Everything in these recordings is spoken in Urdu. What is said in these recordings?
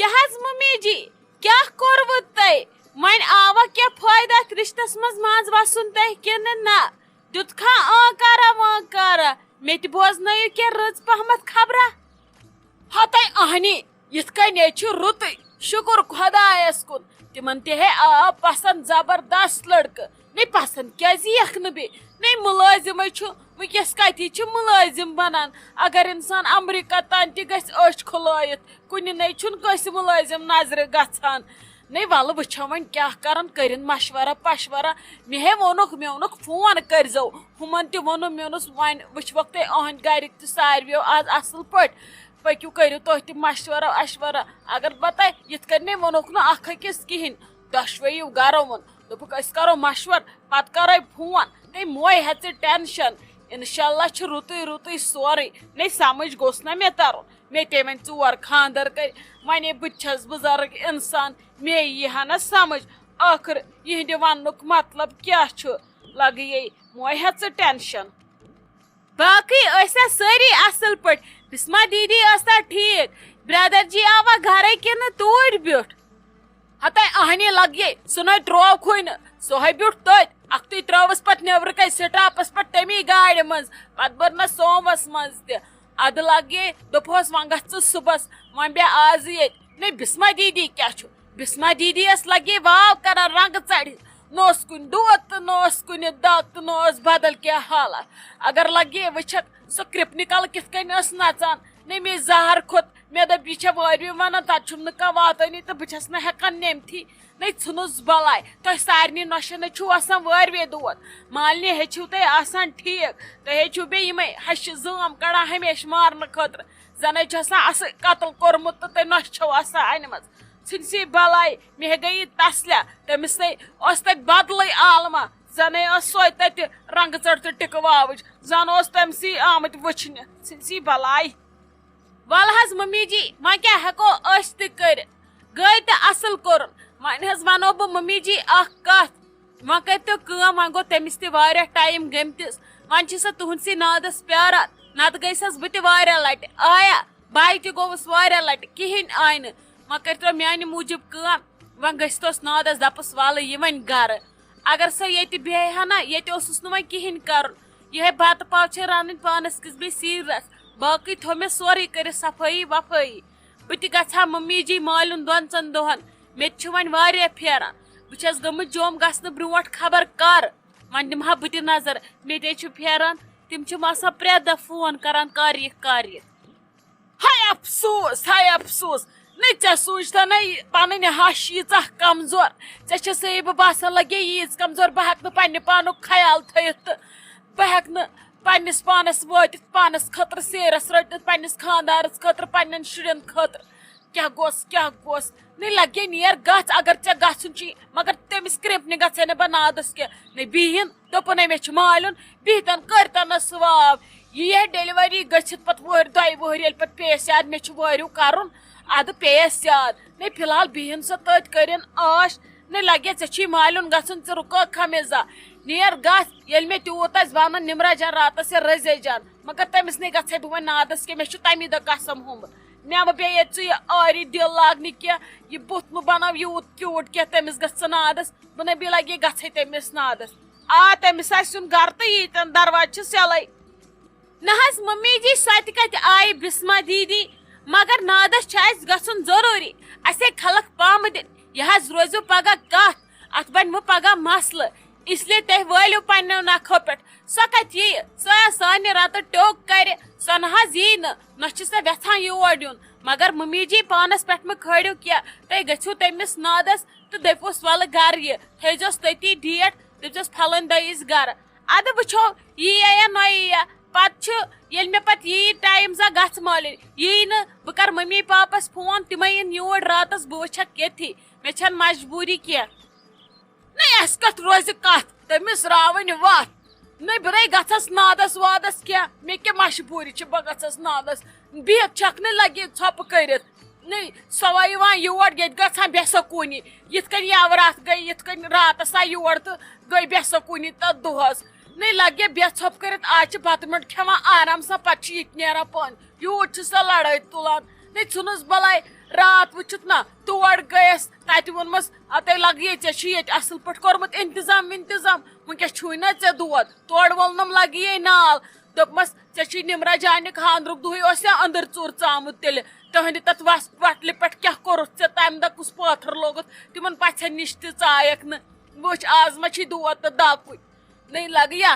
ممی جی کیا کوٚروٕ تۄہہِ وۄنۍ آوا کیٚنٛہہ فٲیدٕ اتھ رشتس منٛز وسُن تۄہہِ کِنہٕ نہ دیُتکھا آنکارا وانکارا مےٚ تہِ بوزنٲیِو کیٚنٛہہ رٕژ پہمتھ خبرا ہتاے اہنی یِتھ کٔنۍ چھُ رُتُے شُکر خۄدایس کُن تِمن تہِ ہے آو پسند زبردست لڑکہٕ نے پسند کیازِ یِکھ نہٕ بیٚیہِ نے مُلٲزِمے چھُ وٕنکیٚس کتی چھُ مُلٲزِم بنان اگر انسان امریکہ تام تہِ گژھِ أچھ کھُلٲیِتھ کُنہِ نے چھُنہٕ کٲنٛسہِ مُلٲزِم نظرِ گژھان نے ولہٕ وٕچھو وۄنۍ کیاہ کرن کٔرِن مشورہ پشورہ مےٚ ہے ووٚنُکھ فون کٔرزیو ہُمن تہِ ووٚنُم مےٚ ووٚنُس وۄنۍ وٕچھوکھ تُہۍ أہنٛدۍ گرِکۍ تہِ ساروِیو آز اصل پٲٹھۍ پٔکِو کٔرِو تُہۍ تہِ مشورہ اشورہ اگر بہٕ تۄہہِ یِتھ کٔنۍ نے ووٚنُکھ نہٕ اکھ أکِس کِہینۍ دۄشوٕیو گرو ووٚن دوٚپُکھ أسۍ کرو مشور پتہٕ کرے فون نے موے ہے ژٕ ٹینشن انشاءاللہ چھُ رُتُے رُتُے سورُے نے سمجھ گوٚژھ نا مےٚ ترُن مےٚ تے وۄنۍ 4 خاندر کٔرۍ وۄنۍ بہٕ تہِ چھس بُزرگ انسان مےٚ یی ہا نا سمجھ ٲخر یِہنٛدِ وننُک مطلب کیاہ چھُ لگیے موے ہے ژٕ ٹینشن باقٕے ٲسیا سٲری اصل پٲٹھۍ بسما دیدی ٲسا ٹھیٖک برادر جی آوا گرے کِنہٕ توٗرۍ بیوٗٹھ ہتاے اہنی لگیے سُہ نَے ترووکھٕے نہٕ سُہ ہے بیوٗٹھ تٔتۍ اکھتُے ترٲوٕس پتہٕ نیبرٕ کَنۍ سٹاپس پٮ۪ٹھ تمی گاڑِ منٛز پتہٕ بٔرنس سوموس منٛز تہِ ادٕ لگیے دوٚپہوس وۄنۍ گژھ ژٕ صُبحس وۄنۍ بیٚہہ آزٕ ییٚتہِ نے بسما دیدی کیاہ چھُ بسما دیدی ٲس لگے واو کران رنگہٕ ژڑِتھ نہ اوس کُنہِ دود تہٕ نہ اوس کُنہِ دگ تہٕ نہ اوس بدل کینٛہہ حالات اگر لگے وٕچھکھ سۄ کرپنِکل کِتھ کٔنۍ ٲس نژان نے مے زہر کھوٚت مےٚ دوٚپ یہِ چھےٚ وٲروِ ونان تتہِ چھُم نہٕ کانٛہہ واتٲنی تہٕ بہٕ چھس نہٕ ہٮ۪کان نمتھٕے نے ژھٕنُس بلاے تۄہہِ سارنٕے نۄشن چھُو آسان وٲروے دود مالنہِ ہیٚچھِو تُہۍ آسان ٹھیٖک تُہۍ ہیٚچھِو بیٚیہِ یِمے ہشہِ زٲم کڑان ہمیشہِ مارنہٕ خٲطرٕ زن چھُ آسان اصل قتل کوٚرمُت تہٕ تُہۍ نۄشہِ چھو آسان انِمژ ژھٕنسی بلاے مےٚ گٔیی تسلیا تٔمِس نے اوس تتہِ بدلٕے عالما زنے ٲس سۄے تتہِ رنگہٕ ژٔٹ تہٕ ٹِکہٕ واوٕج زن اوس تٔمسٕے آمٕتۍ وٕچھنہِ ژھٕنسی بلاے ول حظ ممی جی وۄنۍ کیاہ ہٮ۪کو أسۍ تہِ کٔرِتھ گٔے تہٕ اصل کوٚرُن وۄنۍ حظ ونو بہٕ ممی جی اکھ کتھ وۄنۍ کٔرتو کٲم وۄنۍ گوٚو تٔمِس تہِ واریاہ ٹایم گٔمتِس وۄنۍ چھِ سۄ تُہنٛدسٕے نادس پیاران نتہٕ گٔیسس بہٕ تہِ واریاہ لٹہِ آیا بایہِ تہِ گوٚوُس واریاہ لٹہِ کہیٖنۍ آیہِ نہٕ وۄنۍ کٔرتو میانہِ موٗجوٗب کٲم وۄنۍ گٔژھتوس نادس دپس والہٕ یہِ وۄنۍ گرٕ اگر سۄ ییٚتہِ بیٚہہِ ہا نا ییٚتہِ اوسُس نہٕ وۄنۍ کہیٖنۍ کرُن یِہے بتہٕ پاو چھِ رنٕنۍ پانس کِس بیٚیہِ سیٖرس باقٕے تھوٚو مےٚ سورُے کٔرِتھ صفٲیی وفٲیی بہٕ تہِ گژھٕ ہا ممی جی مالُن 2-3 دۄہن مےٚ تہِ چھُ وۄنۍ واریاہ پھیران بہٕ چھس گٔمٕژ جوم گژھنہٕ برونٛٹھ خبر کر وۄنۍ دِمہٕ ہا بہٕ تہِ نظر مےٚ تے چھُ پھیران تِم چھِم آسان پرٛٮ۪تھ دۄہ فون کران کر یِکھ کر یِکھ ہاے افسوٗس نے ژےٚ سوٗنٛچتھا نَے پنٕنۍ ہش ییٖژاہ کمزور ژےٚ چھےٚ بہٕ باسان لگے ییٖژ کمزور بہٕ ہٮ۪کہٕ نہٕ پننہِ پانُک خیال تھٲیِتھ تہٕ بہٕ ہٮ۪کہٕ نہٕ پننِس پانس وٲتِتھ پانس خٲطرٕ سیرس رٔٹِتھ پننِس خاندارس خٲطرٕ پننٮ۪ن شُرٮ۪ن خٲطرٕ کیاہ گوٚژھ نے لگے نیر گژھ اگر ژےٚ گژھُن چھُے مگر تٔمِس کرٛپنہِ گژھے نہٕ بہٕ نادس کینٛہہ نے بِہِن دوٚپُن ہے مےٚ چھُ مالُن بِہتن کٔرتنس واو یی ڈیلؤری گٔژھِتھ پتہٕ 2 وٕہٕرۍ ییٚلہِ پتہٕ پیٚیس یاد مےٚ چھُ وٲرِو کرُن ادٕ پیٚیس یاد نے فلحال بِہِن سۄ تٔتۍ کٔرِن عٲش نے لگے ژےٚ چھُے مالُن گژھُن ژٕ رُکٲکھا مےٚ زانٛہہ نیر گژھ ییٚلہِ مےٚ تیوٗت آسہِ ونُن نمرا جان راتس یا رزے جان مگر تٔمِس نے گژھے بہٕ وۄنۍ نادس کینٛہہ مےٚ چھُ تمی دۄہ قسم ہومُت مےٚ مہ بیٚیہِ ییٚتہِ ژٕ یہِ آری دِل لاگنہِ کینٛہہ یہِ بُتھ مہ بناو یوٗت کیوٗٹ کینٛہہ تٔمِس گژھ ژٕ نادس بہٕ نَے بیٚیہِ لگے گژھے تٔمِس نادس تٔمِس آسہِ یُن گرٕ تہٕ ییٖتٮ۪ن دروازٕ چھِس یَلے نہ حظ ممی جی سۄ تہِ کتہِ آیہِ بسما دیدی مگر نادس چھُ اسہِ گژھُن ضروٗری اسے خلق پامہٕ دِنۍ یہِ حظ روزِو پگاہ کتھ اتھ بنہِ وۄنۍ پگاہ مسلہٕ اسلیے تُہۍ وٲلِو پننٮ۪و نکھو پٮ۪ٹھ سۄ کتہِ یِیہِ سۄ یا سانہِ رتہٕ ٹوٚک کرِ سۄ نہ حظ یی نہ چھِ سۄ یژھان یور یُن مگر ممی جی پانس پٮ۪ٹھ مہ کھٲلِو کینٛہہ تُہۍ گٔژھِو تٔمِس نادس تہٕ دٔپۍہوس ولہٕ گرٕ یہِ تھٲیزوس تٔتی ڈیٹ دٔپزوس پھلٲنۍ دۄہ یٖزِ گرٕ ادٕ وٕچھو یِیا یا نہ یِیا پتہٕ چھُ ییٚلہِ مےٚ پتہٕ یی ٹایم زا گژھ مٲلِنۍ یی نہٕ بہٕ کرٕ ممی پاپس فون تِمے یِن یور راتس بہٕ وٕچھکھ ییٚتھی مےٚ چھنہٕ مجبوٗری کینٛہہ نَے اسہِ کتھ روزِ کتھ تٔمِس راوٕنۍ وتھ نَے بہٕ نَے گژھس نادس وادس کینٛہہ مےٚ کیٛاہ مجبوٗری چھِ بہٕ گژھس نادس بِہِتھ چھکھ نہٕ لگی ژھۄپہٕ کٔرِتھ نَے سۄ یِوان یور ییٚتہِ گژھان بے سکوٗنی یِتھ کٔنۍ یاوراتھ گٔے یِتھ کٔنۍ راتس آیہِ یور تہٕ گٔے بے سکوٗنی تتھ دۄہس نَے لگے بے ژھۄپہٕ کٔرِتھ آز چھِ بتہٕ میوٚنٛڈ کھٮ۪وان آرام سان پتہٕ چھِ یہِ تہِ نیران پانہٕ یوٗت چھِ سۄ لڑٲے تُلان نَے ژھٕنُس بلاے رات وچھت نا تور گیس تتہ وونمس اتے لگ یہ اصل پٹ کورمت انتظام ونکس چھوئی نا ژے دود تور وولنم لگ یہ نال دوپمس ژے نمرا جانک خاندرک دہے اندر ژور ژامت تیل تہند تت وس وٹلہ پہ کیا کورت ژے تمہ دہ کس پاتھر لوگت تمن پژھن نش تہ ژایک نا وچ آز ما چھی دود تو داکوئی نہیں لگ یا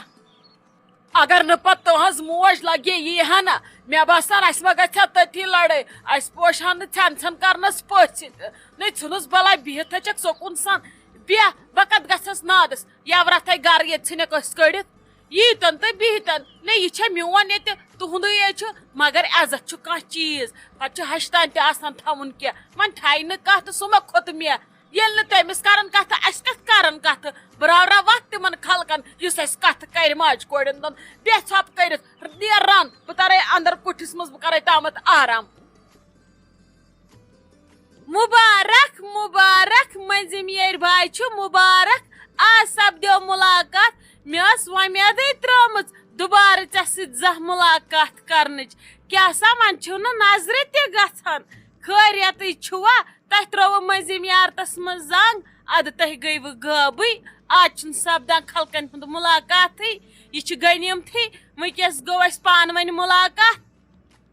اگر نا پتہ تہذ موج لگے یہ نا مے باسان اس ما گھا تتھی لڑائی اس پوشان ژھن ژھن کرنس پتھ ست نہیں ژھنس بلاے بہت تھچک سکون سان بیہ بہ کت گھس نادس یورتھے گر یہ ژھنک اس کڑت ییتن تو بہتن نہیں یہ میون یہ تہد یہ مگر عزت چھ کھانا چیز پتہ ہشتان تہ آسان تھون کی من تھائی نا کت سہ ما کھوت مے یل نا تمس کرن کت اس کت کرن کت براورا وقت تمن خلقن اس اس کت کر ماج کورن دن بے ژھپ کرت نیر رن بہ ترے اندر کٹھس مز بہ کرے تامت آرام مبارک مبارک منزم ییر بھائی چھ مبارک آج سپدیو ملاقات مے ومیدے ترمژ دوبارہ ژے سۭتۍ زانٛہہ ملاقات کرنٕچ کیاہ سا من چھو نا نظرِ تہِ گژھان خیریتٕے چھوا تۄہہِ ترٛووٕ مٔنٛزِم یارتس منٛز زنگ ادٕ تُہۍ گٔیوٕ غٲبٕے آز چھُنہٕ سپدان خلقن ہُنٛد ملاقاتٕے یہِ چھُ غنیٖمتھٕے وٕنکیٚس گوٚو اَسہِ پانہٕ ؤنۍ ملاقات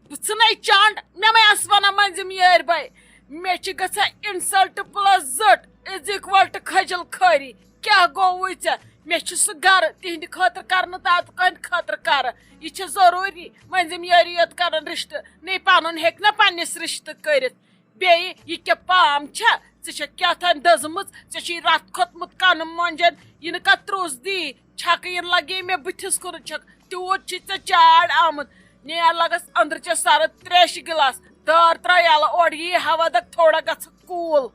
بہٕ ژھٕنَے چانڈ مےٚ مے ٲس ونان مٔنٛزِم یٲرۍ بھاے مےٚ چھِ گژھان اِنسلٹ پلس زٹ از اِکول ٹُو کھجل کھٲری کیاہ گوٚوُے ژےٚ مےٚ چھُ سُہ گرٕ تِہنٛدِ خٲطرٕ کرنہٕ تتھ کٕہٕنٛدِ خٲطرٕ کرٕ یہِ چھُ ضروٗری مٔنٛزِم یٲری یوت کرن رشتہٕ نَے پنُن ہیٚکہِ نا پننِس رشتہٕ کٔرِتھ بیٚیہِ یہِ کیٛاہ پام چھا ژٕ چھکھ کیٛاہ تام دٔزمٕژ ژےٚ چھُے رتھ کھوٚتمُت کنہٕ مۄنجن یہِ نہٕ کتھ ترٛوس دی چھکہٕ ین لگے مےٚ بٕتھِس کُن چھکھ تیوٗت چھُے ژےٚ چاڑ آمُت نیر لگس أنٛدرٕ چہِ سرد تریشہِ گلاس دار ترٛاو یلہٕ اورٕ یی ہوا دک تھوڑا گژھکھ کوٗل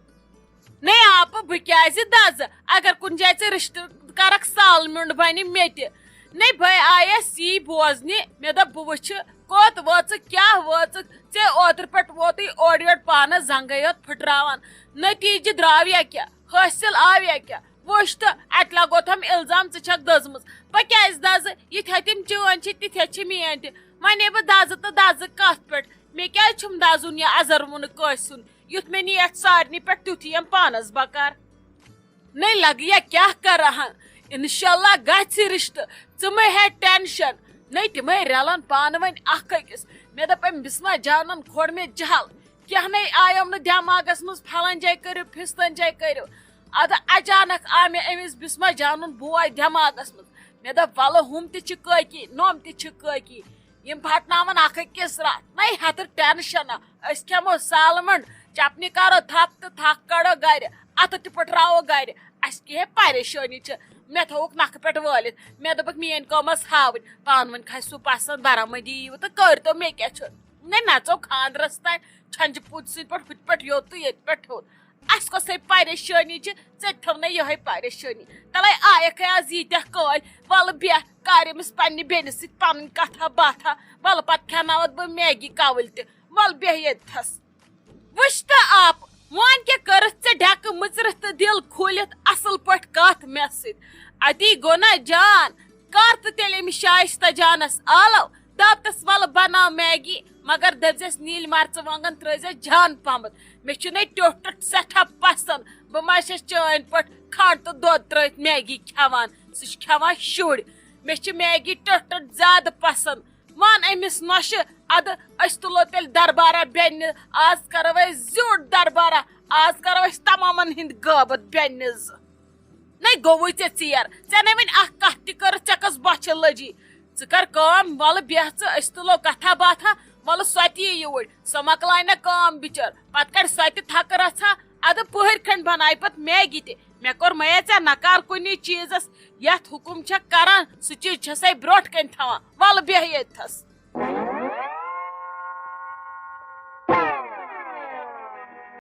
نہیں آپ بہ کیازِ دز اگر کن جائے ژے رشتہٕ کرکھ سال میونڈ بنہِ مےٚ تہِ نہیں بھائی آیس یی بوزنہِ مےٚ دوٚپ بہٕ وٕچھِ کوٚت وٲژٕکھ کیٛاہ وٲژٕکھ ژےٚ اوترٕ پٮ۪ٹھ ووتُے اورٕ یورٕ پانس زنگے یوت پھٕٹراوان نتیجہِ درٛاو یا کیٛاہ حٲصِل آو یا کیٛاہ وٕچھ تہٕ اتہِ لگوتھم الزام ژٕ چھکھ دٔزمٕژ بہٕ کیازِ دزٕ یِتھے تِم چٲنۍ چھِ تِتھے چھِ میٲنۍ تہِ ونے بہٕ دزٕ تہٕ دزٕ کتھ پٮ۪ٹھ مےٚ کیازِ چھُم دزُن یا ازروُنہٕ کٲنٛسہِ ہُنٛد یُتھ مےٚ نیتھ سارنٕے پٮ۪ٹھ تیُتھُے یم پانس بکار نہیں لگ یا کیٛاہ کرہن انشاءاللہ گژھِ رشتہٕ ژٕ مہ ہے ٹینشن نہیں تِمے رلن پانہٕ ؤنۍ اکھ أکِس مےٚ دوٚپ أمۍ بسما جانن کھوٚڑ مےٚ جل کینٛہہ نے آیوم نہٕ دٮ۪ماغس منٛز پھلٲنۍ جایہِ کٔرِو فِستٲنۍ جایہِ کٔرِو ادٕ اچانک آو مےٚ أمِس بسما جانُن بوے دٮ۪ماغس منٛز مےٚ دوٚپ وَلہٕ ہُم تہِ چھِ کٲکی نۄم تہِ چھِ کٲکی یِم پھٹناون اکھ أکِس راتھ نہیں ہتہٕ ٹینشنا أسۍ کھٮ۪مو سالمنڈ چپنہِ کرو تھپھ تہٕ تھکھ کڑو گرِ اتھٕ تہِ پھٕٹراوو گرِ اسہِ کیٛاہ پریشٲنی چھِ مےٚ تھووُکھ نکھٕ پٮ۪ٹھ وٲلِتھ مےٚ دوٚپُکھ میٲنۍ کٲم ٲس ہاوٕنۍ پانہٕ ؤنۍ کھسہِ سُہ پسنٛد برآمدی یِیِو تہٕ کٔرۍتو مےٚ کیٛاہ چھُ نَے نژو خاندرس تانۍ چھنجہِ پوٗتۍ سٕنٛدۍ پٲٹھۍ ہُتہِ پٮ۪ٹھ یوٚت تہٕ ییٚتہِ پٮ۪ٹھ ہیوٚت اسہِ کۄسٕے پریشٲنی چھِ ژےٚ تہِ تھٲونَے یِہے پریشٲنی تلے آیکھے آز ییٖتیٛاہ کٲلۍ وَلہٕ بیٚہہ کر أمِس پننہِ بیٚنہِ سۭتۍ پنٕنۍ کتھا باتھا وَلہٕ پتہٕ کھٮ۪ناوتھ بہٕ میگی کَوٕلۍ تہِ وَلہٕ بیٚہہ ییٚتھس وٕچھ تہٕ آپ وۄنۍ کیٛاہ کٔرٕتھ ژےٚ ڈٮ۪کہٕ مٕژرِتھ تہٕ دِل کھوٗلِتھ اصل پٲٹھۍ کتھ مےٚ سۭتۍ اتی گوٚو نا جان کر تہٕ تیٚلہِ أمِس شایستہ جانس آلو دپتس وَلہٕ بناو میگی مگر دٔپزٮ۪س نیٖلۍ مرژٕوانٛگن ترٲیزٮ۪س جان پہمتھ مےٚ چھُ نے ٹیوٚٹھ ٹیوٚٹھ سٮ۪ٹھاہ پسنٛد بہٕ ما چھس چٲنۍ پٲٹھۍ کھنڈ تہٕ دۄد ترٲیتھ میگی کھٮ۪وان سُہ چھُ کھٮ۪وان شُرۍ مےٚ چھِ میگی ٹیوٚٹھ ٹیوٚٹھ زیادٕ پسنٛد ون أمِس نۄشہِ ادٕ أسۍ تُلو تیٚلہِ دربارہ بیٚنہِ آز کرو أسۍ زیوٗٹھ دربارہ آز کرو أسۍ تمامن ہٕنٛدۍ غٲبت بیٚنہِ زٕ نے گوٚوُے ژےٚ ژیر ژےٚ نے وۄنۍ اکھ کتھ تہِ کٔرٕتھ ژےٚ کۄس بۄچھِ لٔجی ژٕ کر کٲم وَلہٕ بیٚہہ ژٕ أسۍ تُلو کتھا باتھا وَلہٕ سۄ تہِ یی یوٗرۍ سۄ مۄکلاے نہ کٲم بِچٲر پتہٕ کڑِ سۄ تہِ تھکہٕ رژھا ادٕ پٔہرۍ کھنڈ بنایہِ پتہٕ میگی تہِ مےٚ کوٚر میا ژےٚ نکار کُنی چیٖزس یتھ حُکُم چھکھ کران سُہ چیٖز چھسے برونٛٹھ کَنہِ تھاوان وَلہٕ بیٚہہ ییٚتھس